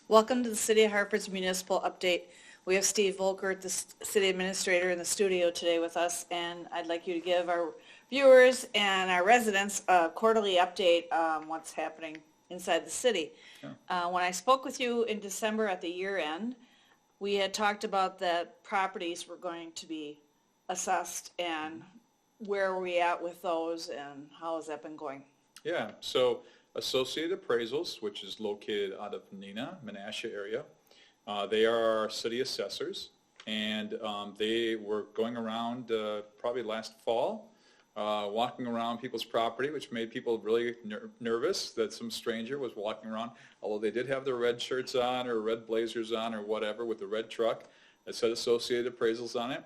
Welcome to the City of Hartford's Municipal Update. We have Steve Volkert, the City Administrator, in the studio today with us, and I'd like you to give our viewers and our residents a quarterly update on what's happening inside the city. Yeah. When I spoke with you in December at the year end, we had talked about that properties were going to be assessed and where are we at with those and how has that been going? Yeah, so Associated Appraisals, which is located out of Neenah, Menasha area, they are our city assessors, and they were going around probably last fall, walking around people's property, which made people really nervous that some stranger was walking around, although they did have their red shirts on or red blazers on or whatever with the red truck that said Associated Appraisals on it.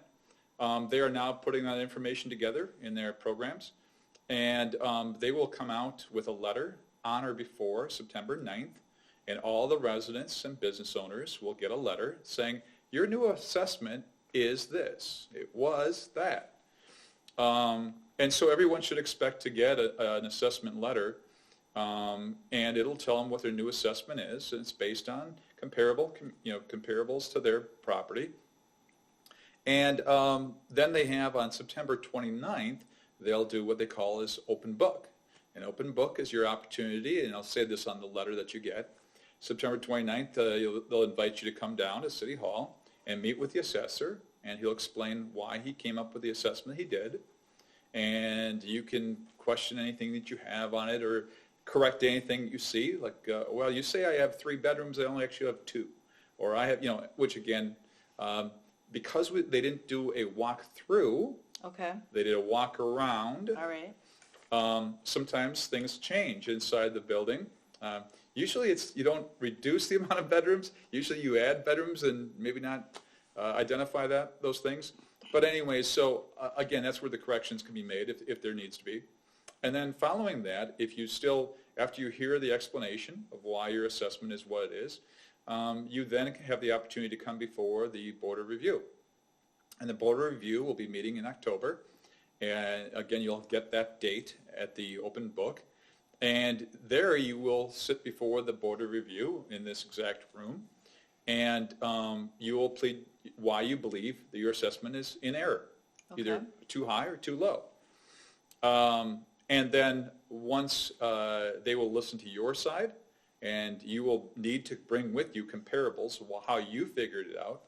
They are now putting that information together in their programs, and they will come out with a letter on or before September 9th, and all the residents and business owners will get a letter saying, your new assessment is this. It was that. And so everyone should expect to get an assessment letter, and it'll tell them what their new assessment is, and it's based on comparables to their property. And then they have on September 29th, they'll do what they call is open book. An open book is your opportunity, and I'll say this on the letter that you get. September 29th, they'll invite you to come down to City Hall and meet with the assessor, and he'll explain why he came up with the assessment he did. And you can question anything that you have on it or correct anything you see. Like, well, you say I have 3 bedrooms, I only actually have 2. Or I have, which again, because they didn't do a walk-through, Okay, they did a walk around. all right. Sometimes things change inside the building. Usually you don't reduce the amount of bedrooms. Usually you add bedrooms and maybe not identify those things. But anyway, so again, that's where the corrections can be made if there needs to be. And then following that, if you still, after you hear the explanation of why your assessment is what it is, you then have the opportunity to come before the Board of Review. And the Board of Review will be meeting in October. And again, you'll get that date at the open book. And there you will sit before the Board of Review in this exact room. And you will plead why you believe that your assessment is in error, either too high or too low. And then once they will listen to your side, and you will need to bring with you comparables of how you figured it out.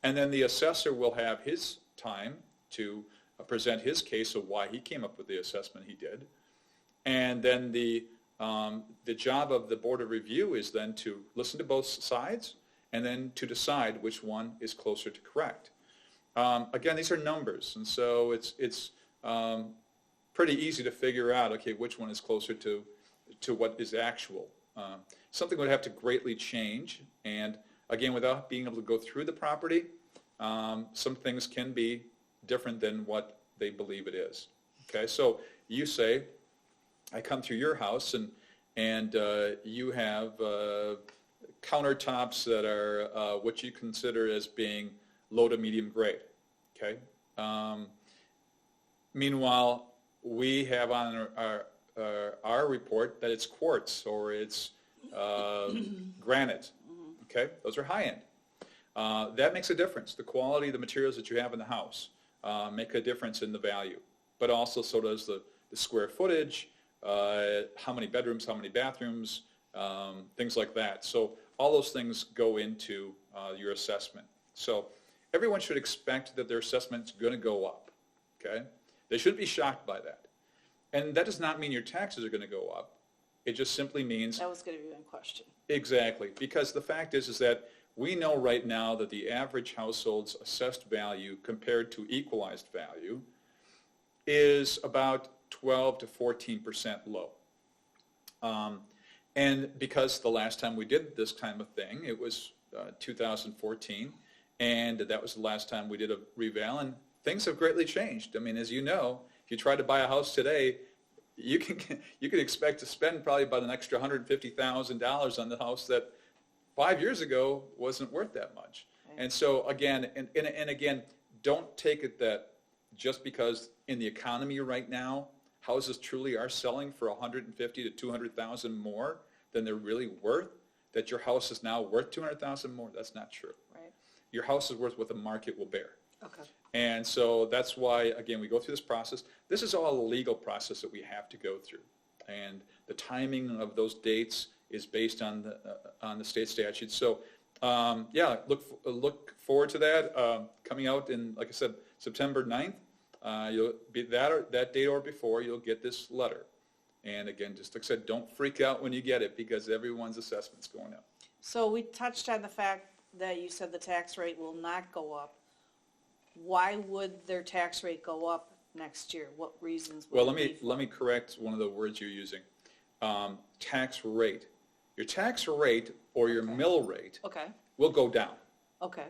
And then the assessor will have his time to present his case of why he came up with the assessment he did. And then the job of the Board of Review is then to listen to both sides and then to decide which one is closer to correct. Again, these are numbers, and so it's pretty easy to figure out, okay, which one is closer to what is actual. Something would have to greatly change, and again, without being able to go through the property, some things can be different than what they believe it is. Okay, so you say, I come through your house and you have countertops that are what you consider as being low to medium grade. Okay. Meanwhile, we have on our report that it's quartz or it's granite. Okay, those are high end. That makes a difference. The quality of the materials that you have in the house make a difference in the value, but also so does the square footage, how many bedrooms, how many bathrooms, things like that. So all those things go into your assessment. So everyone should expect that their assessment's going to go up. Okay, they shouldn't be shocked by that, and that does not mean your taxes are going to go up. It just simply means That was going to be my question. exactly, because the fact is that we know right now that the average household's assessed value compared to equalized value is about 12 to 14% low. And because the last time we did this kind of thing, it was 2014, and that was the last time we did a reval, and things have greatly changed. I mean, as you know, if you try to buy a house today, you can expect to spend probably about an extra $150,000 on the house that 5 years ago wasn't worth that much. Right. And so again, and again, don't take it that just because in the economy right now, houses truly are selling for $150,000 to $200,000 more than they're really worth. that your house is now worth $200,000 more. That's not true. Right. Your house is worth what the market will bear. Okay. And so that's why, again, we go through this process. This is all a legal process that we have to go through. And the timing of those dates is based on the state statute. So, yeah, look forward to that coming out in, like I said, September 9th. You'll be that date or before, you'll get this letter. And again, just like I said, don't freak out when you get it because everyone's assessment's going up. So we touched on the fact that you said the tax rate will not go up. Why would their tax rate go up next year? What reasons would Well, it be for? let me correct one of the words you're using. Tax rate. Your tax rate or your mill rate Okay, will go down. okay,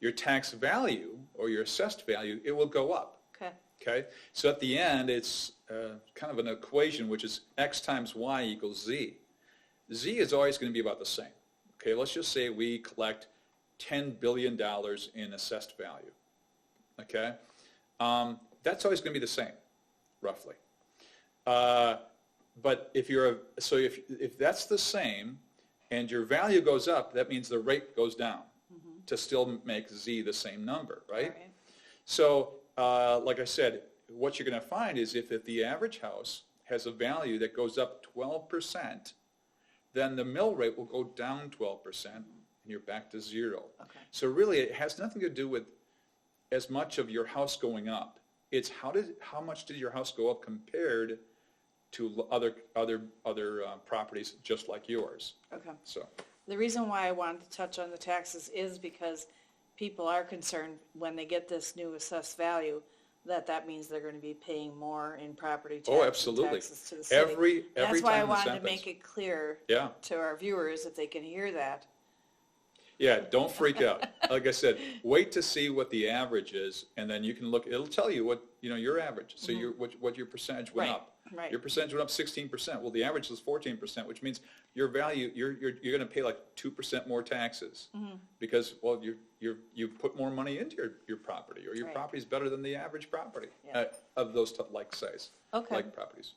Your tax value or your assessed value, it will go up. okay, Okay? So at the end, it's kind of an equation, which is x times y equals z. Z is always going to be about the same. Okay, let's just say we collect $10 billion in assessed value. Okay? That's always going to be the same, roughly. But if that's the same and your value goes up, that means the rate goes down to still make Z the same number, right? all right, So, like I said, what you're going to find is if the average house has a value that goes up 12%, then the mill rate will go down 12%, and you're back to zero. okay, So really, it has nothing to do with as much of your house going up. It's how much did your house go up compared to other properties just like yours. okay. So, The reason why I wanted to touch on the taxes is because people are concerned when they get this new assessed value that means they're going to be paying more in property tax and absolutely. taxes to the city. Every That's why I time this wanted to happens. make it clear Yeah. to our viewers if they can hear that. Yeah, don't freak out. Like I said, wait to see what the average is, and then you can look. It'll tell you what your average. So what your percentage went Right, up. right. Your percentage went up 16%. Well, the average was 14%, which means your value you're going to pay like 2% more taxes because you put more money into your property, or your Right. property is better than the average property Yeah. of those like size Okay. like properties.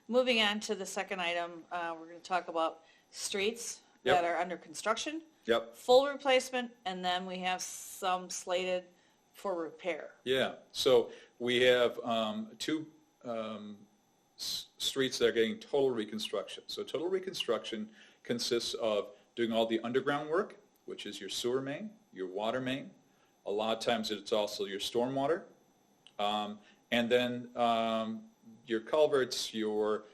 Moving on to the second item, we're going to talk about streets Yep. that are under construction, Yep. full replacement, and then we have some slated for repair. Yeah, so we have two streets that are getting total reconstruction. So total reconstruction consists of doing all the underground work, which is your sewer main, your water main. A lot of times it's also your stormwater. And then your culverts, your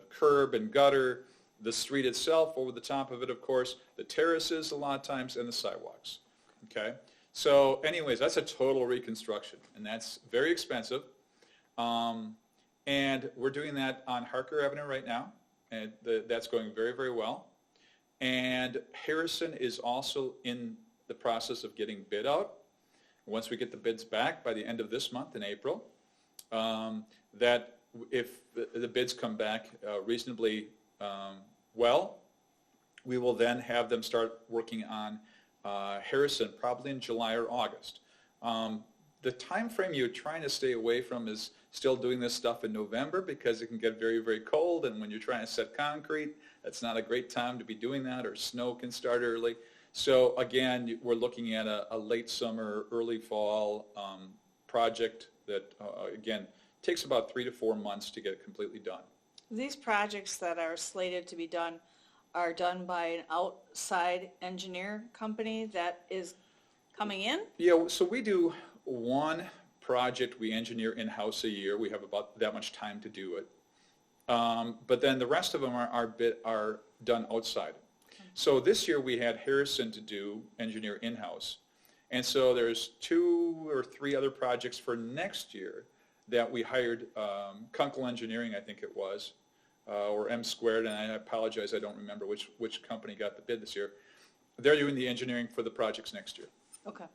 curb and gutter, the street itself, over the top of it, of course, the terraces a lot of times, and the sidewalks. Okay? So anyways, that's a total reconstruction, and that's very expensive. And we're doing that on Harker Avenue right now, and that's going very, very well. And Harrison is also in the process of getting bid out. Once we get the bids back by the end of this month in April, that if the bids come back reasonably well, we will then have them start working on Harrison probably in July or August. The time frame you're trying to stay away from is still doing this stuff in November because it can get very, very cold, and when you're trying to set concrete, that's not a great time to be doing that, or snow can start early. So again, we're looking at a late summer, early fall project that, again, takes about 3 to 4 months to get it completely done. These projects that are slated to be done are done by an outside engineer company that is coming in? Yeah, so we do one project we engineer in-house a year. We have about that much time to do it. But then the rest of them are done outside. So this year we had Harrison to do engineer in-house. And so there's 2 or 3 other projects for next year that we hired Kunkel Engineering, I think it was, or M Squared, and I apologize, I don't remember which company got the bid this year. They're doing the engineering for the projects next year. Okay.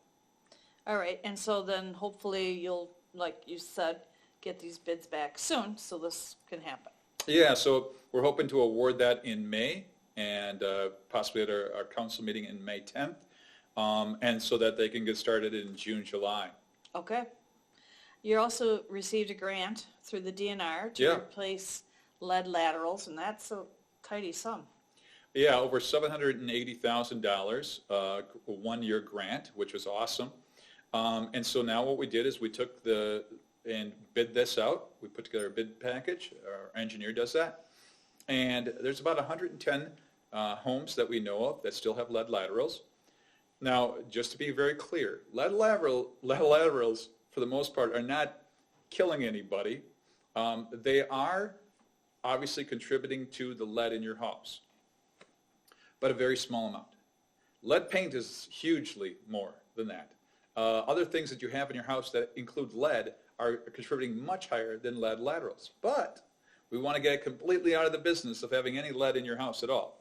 All right, and so then hopefully you'll, like you said, get these bids back soon so this can happen. Yeah, so we're hoping to award that in May, and possibly at our council meeting in May 10th, and so that they can get started in June, July. Okay. You also received a grant through the DNR to Yeah. replace lead laterals, and that's a tidy sum. Yeah, over $780,000, a one-year grant, which was awesome. And so now what we did is we took and bid this out. We put together a bid package. Our engineer does that. And there's about 110 homes that we know of that still have lead laterals. Now, just to be very clear, lead laterals, for the most part, are not killing anybody. They are obviously contributing to the lead in your house, but a very small amount. Lead paint is hugely more than that. Other things that you have in your house that include lead are contributing much higher than lead laterals. But we want to get completely out of the business of having any lead in your house at all.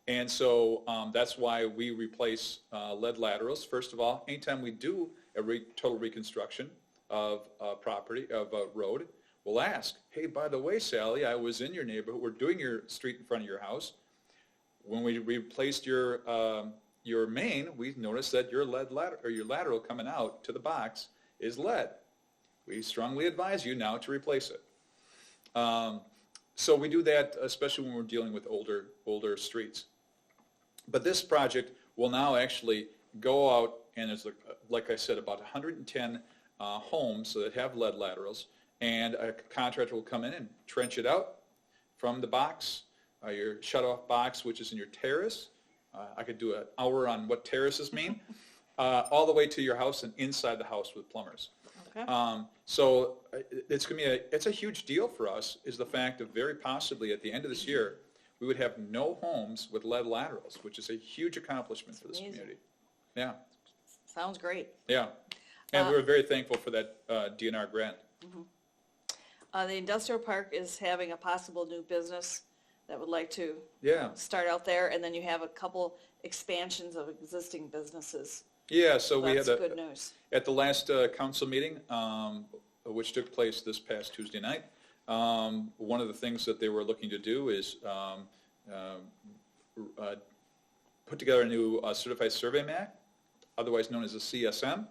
And so that's why we replace lead laterals. First of all, anytime we do a total reconstruction of a property, of a road, we'll ask, hey, by the way, Sally, I was in your neighborhood. We're doing your street in front of your house. When we replaced your main, we noticed that your your lateral coming out to the box is lead. We strongly advise you now to replace it. So we do that, especially when we're dealing with older streets. But this project will now actually go out, and it's like I said, about 110 homes that have lead laterals, and a contractor will come in and trench it out from the box, your shut-off box, which is in your terrace. I could do an hour on what terraces mean, all the way to your house and inside the house with plumbers. Okay. So it's going to be it's a huge deal for us, is the fact of very possibly at the end of this year, we would have no homes with lead laterals, which is a huge accomplishment for this community. Yeah. Sounds great. Yeah. And we were very thankful for that DNR grant. The industrial park is having a possible new business that would like to Yeah. start out there, and then you have a couple expansions of existing businesses. Yeah, so we had That's good news. at the last council meeting, which took place this past Tuesday night, one of the things that they were looking to do is put together a new certified survey map, otherwise known as a CSM,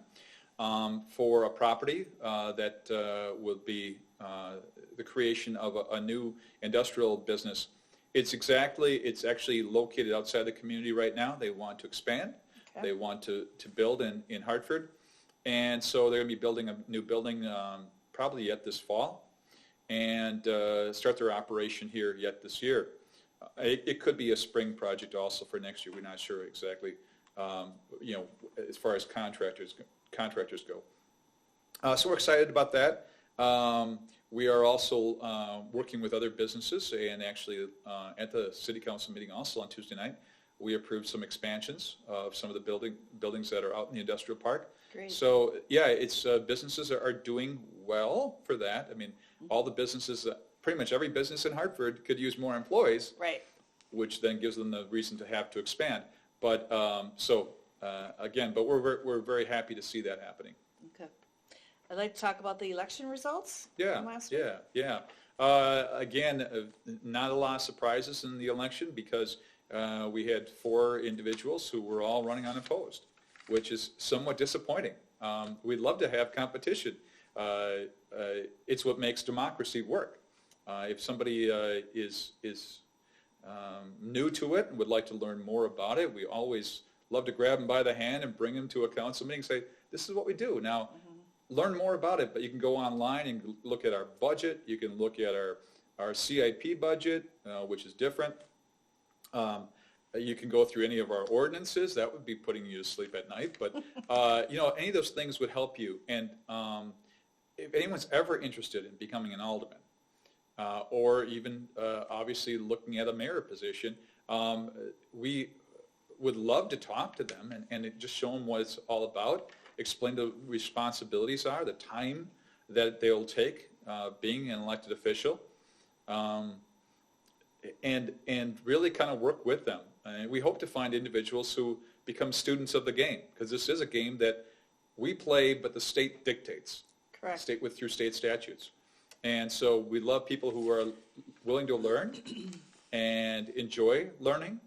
for a property that will be the creation of a new industrial business. It's actually located outside the community right now. They want to expand. Okay. They want to build in Hartford. And so they're going to be building a new building probably yet this fall, and start their operation here yet this year. It could be a spring project also for next year. We're not sure exactly, as far as contractors go. So we're excited about that. We are also working with other businesses, and actually at the city council meeting also on Tuesday night, we approved some expansions of some of the buildings that are out in the industrial park. Great. So yeah, it's businesses are doing well for that. I mean, all the businesses, pretty much every business in Hartford could use more employees, right? Which then gives them the reason to have to expand. But again, but we're very happy to see that happening. Okay. I'd like to talk about the election results. Yeah, from last week. yeah. Again, not a lot of surprises in the election, because we had 4 individuals who were all running unopposed, which is somewhat disappointing. We'd love to have competition. It's what makes democracy work. If somebody is new to it and would like to learn more about it, we always love to grab them by the hand and bring them to a council meeting and say, this is what we do. Now, learn more about it, but you can go online and look at our budget. You can look at our CIP budget, which is different. You can go through any of our ordinances. That would be putting you to sleep at night. But, any of those things would help you. And if anyone's ever interested in becoming an alderman, or even obviously looking at a mayor position, we would love to talk to them and just show them what it's all about, explain the responsibilities are, the time that they'll take being an elected official, and really kind of work with them. And we hope to find individuals who become students of the game, because this is a game that we play, but the state dictates. Correct. Through state statutes. And so we love people who are willing to learn and enjoy learning,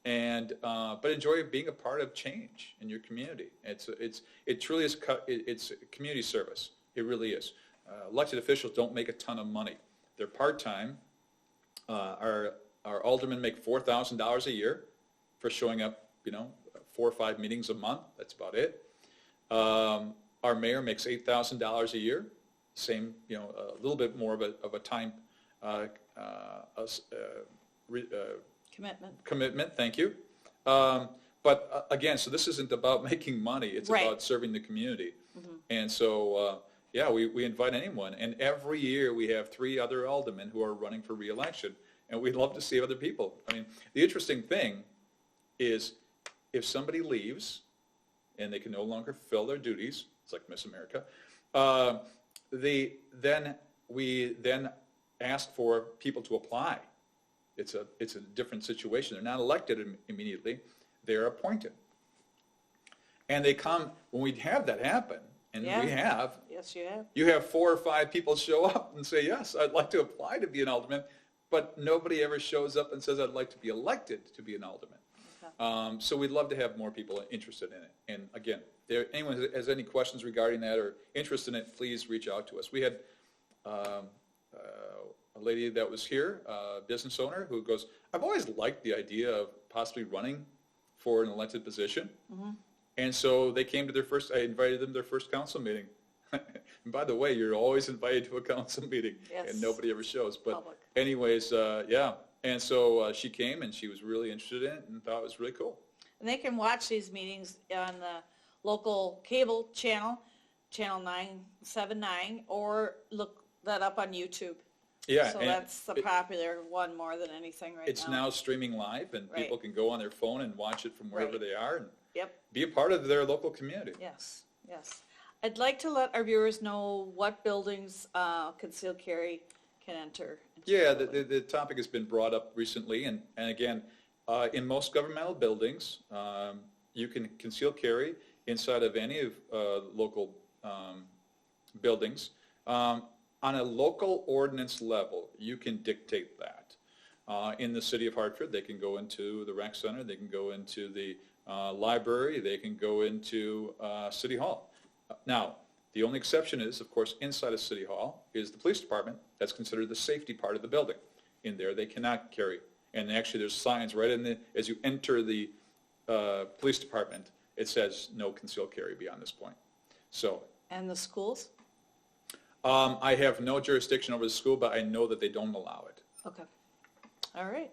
and but enjoy being a part of change in your community. It truly is. It's community service. It really is. Elected officials don't make a ton of money. They're part-time. Our our aldermen make $4,000 a year for showing up, 4 or 5 meetings a month. That's about it. Our mayor makes $8,000 a year. Same, a little bit more of a time commitment. Thank you. But again, so this isn't about making money. It's Right. about serving the community. And so, yeah, we invite anyone. And every year we have 3 other aldermen who are running for re-election. And we'd love to see other people. I mean, the interesting thing is if somebody leaves and they can no longer fulfill their duties, it's like Miss America, we then ask for people to apply. It's a different situation. They're not elected immediately. They're appointed. And they come, when we have that happen, and Yeah. we have, Yes, you have. you have 4 or 5 people show up and say, yes, I'd like to apply to be an alderman, but nobody ever shows up and says, I'd like to be elected to be an alderman. Okay. So we'd love to have more people interested in it. And again, if anyone has any questions regarding that or interest in it, please reach out to us. We had a lady that was here, a business owner, who goes, I've always liked the idea of possibly running for an elected position. And so they came to I invited them to their first council meeting. And by the way, you're always invited to a council meeting, Yes. and nobody ever shows. But Public. anyways, yeah. And so she came, and she was really interested in it and thought it was really cool. And they can watch these meetings on the local cable channel, channel 979, or look that up on YouTube. Yeah. So and that's the popular one more than anything right now. it's now streaming live, and Right. people can go on their phone and watch it from wherever Right. they are and Yep. be a part of their local community. Yes, yes. I'd like to let our viewers know what buildings concealed carry can enter. into Yeah, building. the topic has been brought up recently, and again, in most governmental buildings, you can conceal carry inside of any of local buildings. On a local ordinance level, you can dictate that. In the city of Hartford, they can go into the rec center, they can go into the library, they can go into City Hall. Now, the only exception is, of course, inside of City Hall is the police department. That's considered the safety part of the building. In there, they cannot carry. And actually, there's signs right as you enter the police department, it says no concealed carry beyond this point. So, And the schools? I have no jurisdiction over the school, but I know that they don't allow it. Okay. All right.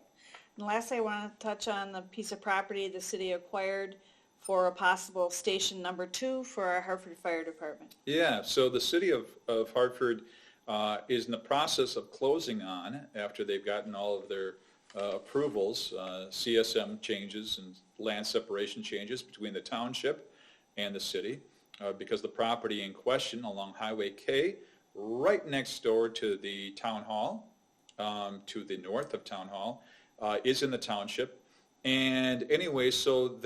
And lastly, I want to touch on the piece of property the city acquired for a possible station number 2 for our Hartford Fire Department. Yeah, so the city of Hartford is in the process of closing on, after they've gotten all of their approvals, CSM changes and land separation changes between the township and the city, because the property in question along Highway K, right next door to the town hall, to the north of town hall, is in the township. And anyway, so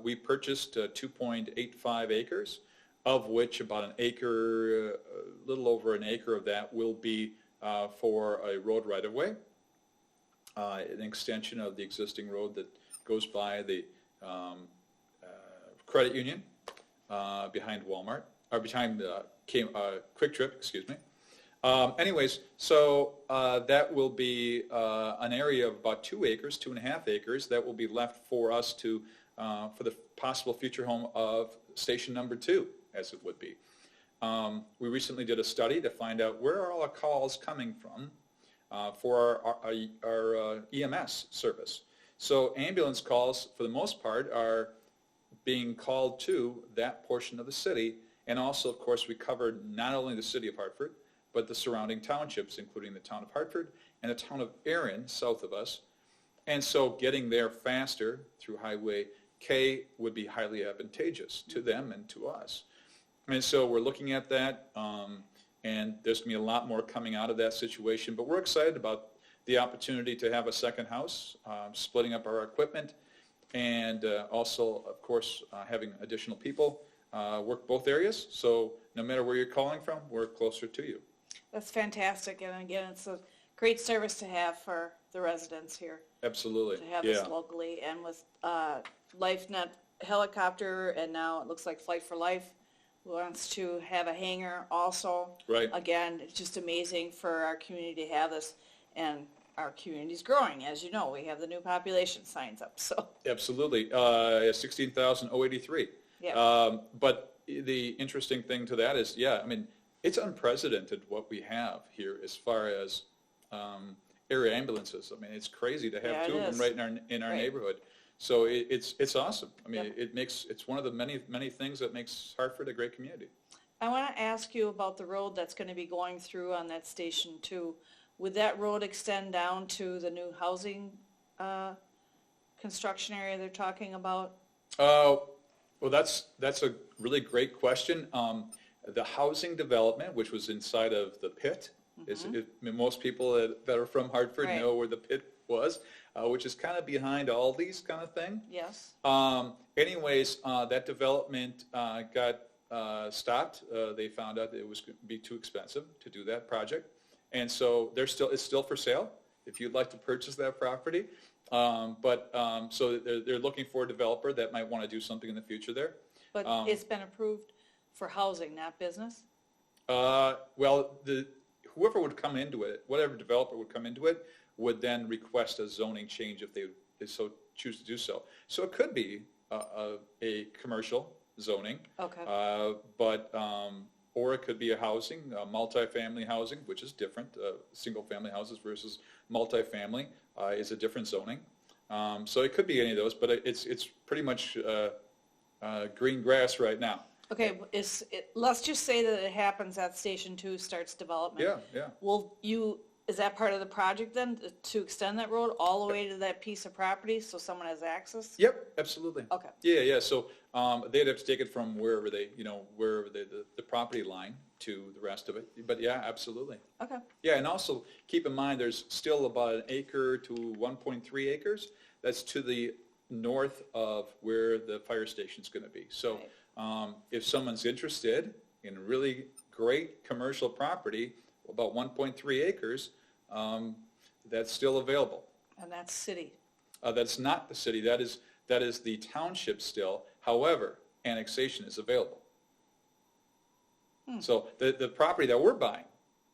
we purchased 2.85 acres, of which about an acre, a little over an acre of that will be for a road right-of-way, an extension of the existing road that goes by the credit union behind Walmart, or behind Quick Trip, excuse me. Anyways, so that will be an area of about 2 acres, 2.5 acres, that will be left for us to, for the possible future home of station number 2, as it would be. We recently did a study to find out where are all our calls coming from for our EMS service. So ambulance calls, for the most part, are being called to that portion of the city, and also, of course, we covered not only the city of Hartford, but the surrounding townships, including the town of Hartford and the town of Erin, south of us. And so getting there faster through Highway K would be highly advantageous to them and to us. And so we're looking at that, and there's going to be a lot more coming out of that situation. But we're excited about the opportunity to have a second house, splitting up our equipment, and also, of course, having additional people work both areas. So no matter where you're calling from, we're closer to you. That's fantastic, and again, it's a great service to have for the residents here, Absolutely. to have Yeah. this locally, and with LifeNet helicopter, and now it looks like Flight for Life wants to have a hangar also. Right. Again, it's just amazing for our community to have this, and our community's growing. As you know, we have the new population signs up, so. Absolutely. 16,083. Yeah. But the interesting thing to that is, I mean, it's unprecedented what we have here as far as area ambulances. I mean, it's crazy to have two of them right in our neighborhood. So it's awesome. I mean, it's one of the many things that makes Hartford a great community. I want to ask you about the road that's going to be going through on that station too. Would that road extend down to the new housing construction area they're talking about? Well, that's a really great question. The housing development, which was inside of the pit, most people that are from Hartford know where the pit was, which is kind of behind Aldi's kind of thing. Yes. Anyways, that development got stopped. They found out that it was going to be too expensive to do that project, and so it's still for sale if you'd like to purchase that property. So they're looking for a developer that might want to do something in the future there. But it's been approved for housing, not business? Well, whoever would come into it, whatever developer would come into it, would then request a zoning change if they so choose to do so. So it could be a commercial zoning. Okay. Or it could be a housing, multifamily housing, which is different. Single-family houses versus multifamily is a different zoning. So it could be any of those, but it's pretty much green grass right now. Okay, let's just say that it happens at Station 2 starts development. Yeah. Is that part of the project then, to extend that road all the way to that piece of property so someone has access? Yep, absolutely. Okay. Yeah. So they'd have to take it from wherever the property line to the rest of it. But yeah, absolutely. Okay. Yeah, and also keep in mind there's still about an acre to 1.3 acres. That's to the north of where the fire station's going to be. So if someone's interested in really great commercial property, about 1.3 acres, that's still available. And that's city? That's not the city. That is the township still. However, annexation is available. So the property that we're buying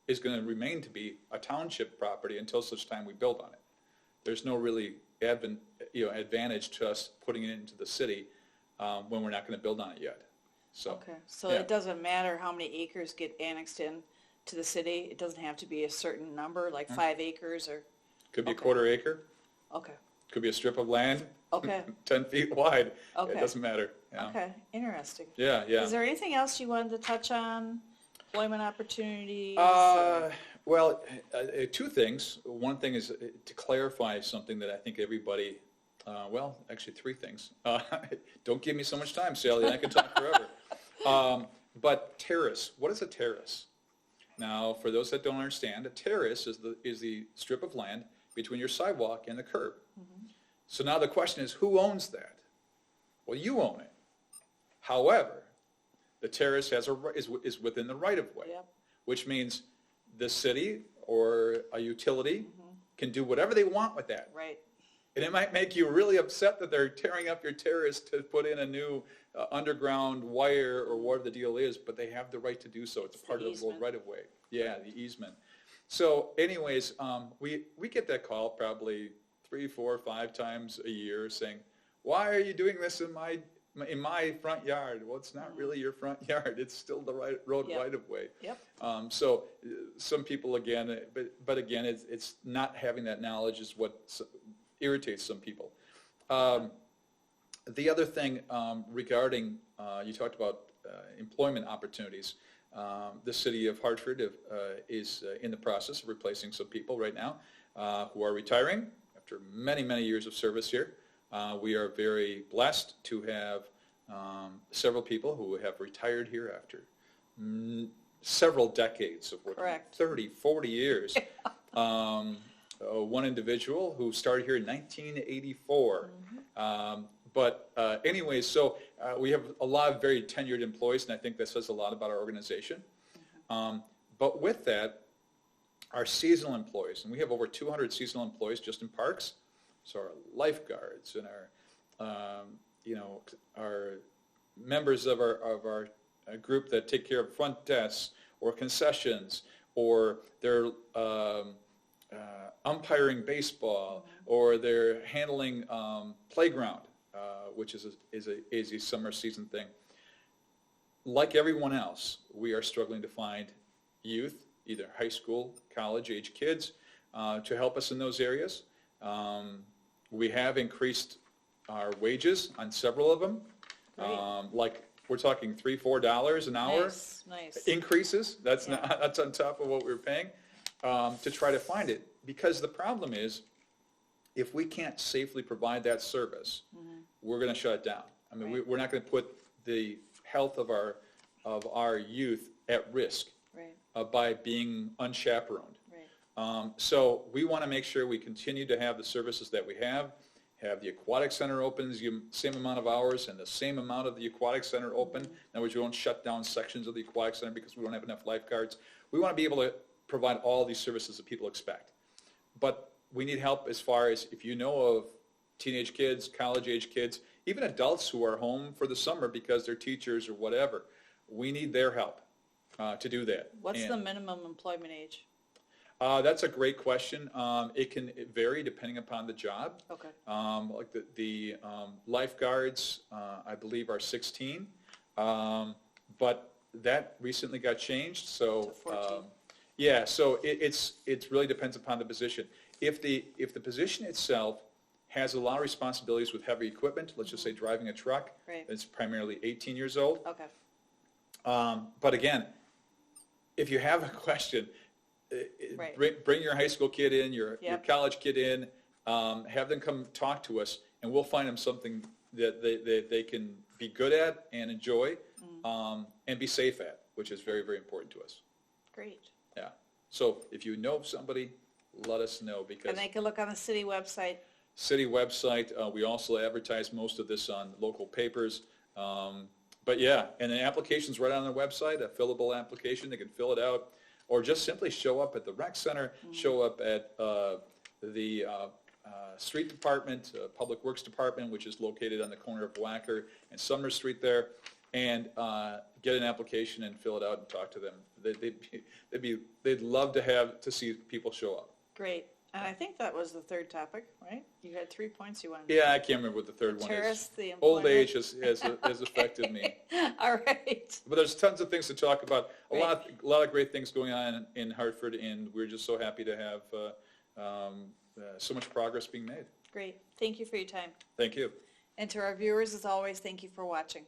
is going to remain to be a township property until such time we build on it. There's no really advantage to us putting it into the city when we're not going to build on it yet. So, so it doesn't matter how many acres get annexed in to the city? It doesn't have to be a certain number, like 5 acres or? Could be a quarter acre. Okay. Could be a strip of land. Okay. 10 feet wide. Okay. It doesn't matter. Yeah. Okay, interesting. Yeah. Is there anything else you wanted to touch on? Employment opportunities? Well, two things. One thing is to clarify something that I think everybody, actually 3 things. Don't give me so much time, Sally, I could talk forever. But terrace, what is a terrace? Now, for those that don't understand, a terrace is the strip of land between your sidewalk and the curb. So now the question is, who owns that? Well, you own it. However, the terrace is within the right-of-way, which means the city or a utility can do whatever they want with that. Right. And it might make you really upset that they're tearing up your terrace to put in a new underground wire or whatever the deal is, but they have the right to do so. It's part of the right-of-way. Yeah, the easement. So anyways, we get that call probably 3, 4, 5 times a year saying, why are you doing this in my front yard? Well, it's not really your front yard. It's still the road right-of-way. Yep. So some people, again, but again, it's not having that knowledge is what irritates some people. The other thing regarding, you talked about employment opportunities. The city of Hartford is in the process of replacing some people right now who are retiring after many, many years of service here. We are very blessed to have several people who have retired here after several decades of working, 30, 40 years. One individual who started here in 1984. Anyways, so we have a lot of very tenured employees, and I think that says a lot about our organization. But with that, our seasonal employees, and we have over 200 seasonal employees just in parks, so our lifeguards and our members of our group that take care of front desks or concessions, or they're umpiring baseball, or they're handling playground, which is a summer season thing. Like everyone else, we are struggling to find youth, either high school, college-age kids, to help us in those areas. We have increased our wages on several of them. Great. Like, we're talking $3, $4 an hour Nice. increases. That's Yeah. not, that's on top of what we were paying, to try to find it. Because the problem is, if we can't safely provide that service, we're going to shut it down. I mean, Right. we're not going to put the health of our youth at risk Right, by being unchaperoned. right. So we want to make sure we continue to have the services that we have the aquatic center open the same amount of hours and the same amount of the aquatic center open. In other words, we don't shut down sections of the aquatic center because we don't have enough lifeguards. We want to be able to provide all these services that people expect. But we need help as far as if you know of teenage kids, college-age kids, even adults who are home for the summer because they're teachers or whatever. We need their help to do that. What's the minimum employment age? That's a great question. It can vary depending upon the job. Okay. Like the lifeguards, I believe, are 16, but that recently got changed. So To 14. yeah, so it really depends upon the position. If the position itself has a lot of responsibilities with heavy equipment, let's just say driving a truck, Right. it's primarily 18 years old. Okay. But again, if you have a question, Right. bring your high school kid in, your Yep. college kid in, have them come talk to us, and we'll find them something that they can be good at and enjoy, and be safe at, which is very, very important to us. Great. Yeah. So if you know of somebody, let us know, because And they can look on the city website. city website, we also advertise most of this on local papers. But yeah, and the application's right on the website, a fillable application. They can fill it out, or just simply show up at the rec center, show up at the street department, Public Works Department, which is located on the corner of Wacker and Sumner Street there, and get an application and fill it out and talk to them. They'd love to see people show up. Great. And I think that was the third topic, right? You had 3 points you wanted. Yeah, I can't remember what the third one Terrace, is. the Old employment. age has affected me. All right. But there's tons of things to talk about. A lot of great things going on in Hartford, and we're just so happy to have so much progress being made. Great. Thank you for your time. Thank you. And to our viewers, as always, thank you for watching.